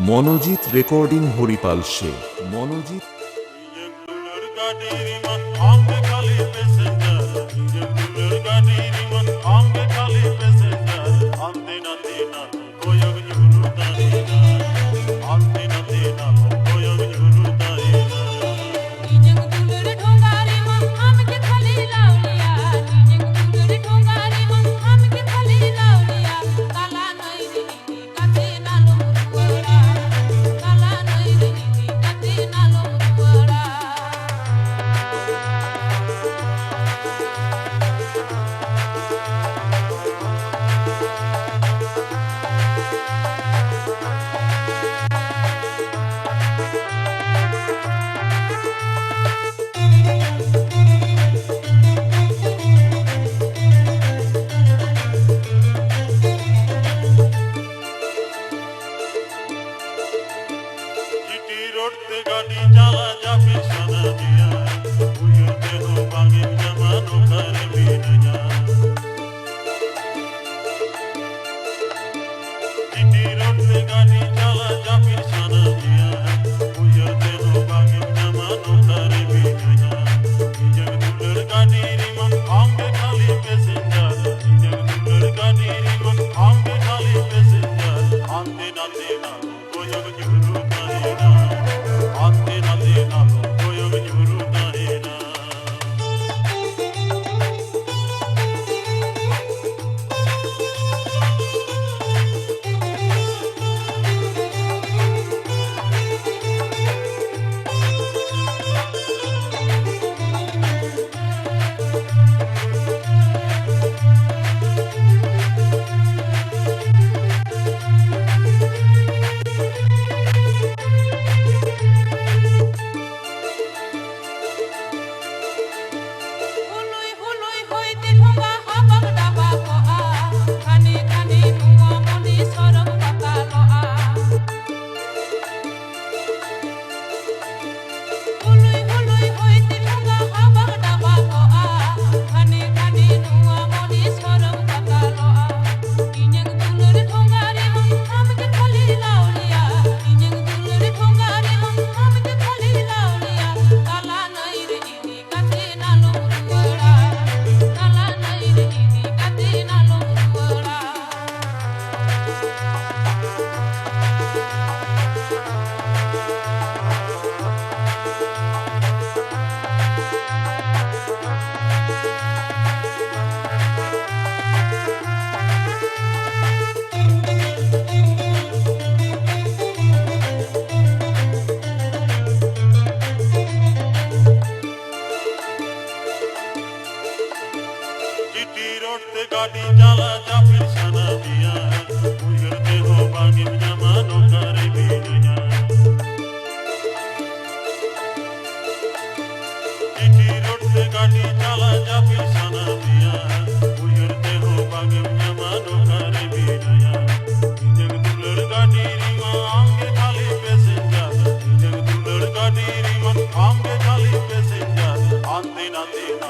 Manojit recording হরিপালশে। Manojit गाड़ी चला जा फिर सना दिया उयते हो बांगे जमानो कर भी न जा सिटी रोड पे गाड़ी चला जा फिर सना दिया उयते हो बांगे जमानो कर भी न जा जग दुलर गाड़ी रिमा आंगे खाली पैसेंजर जग दुलर गाड़ी रिमा आंगे खाली पैसेंजर आंदे ना देना कोई जुरू नहीं ना आते ना देना कोई जुरू नहीं ना गाड़ी चला जा फिर सना दिया उयते हो बांगे जमानो कर भी न जा सिटी रोड पे गाड़ी चला जा फिर सना दिया उयते हो बांगे जमानो कर भी न जा जग दुलर गाड़ी रिमा आंगे खाली पैसेंजर जग दुलर गाड़ी रिमा आंगे खाली पैसेंजर आंदे ना देना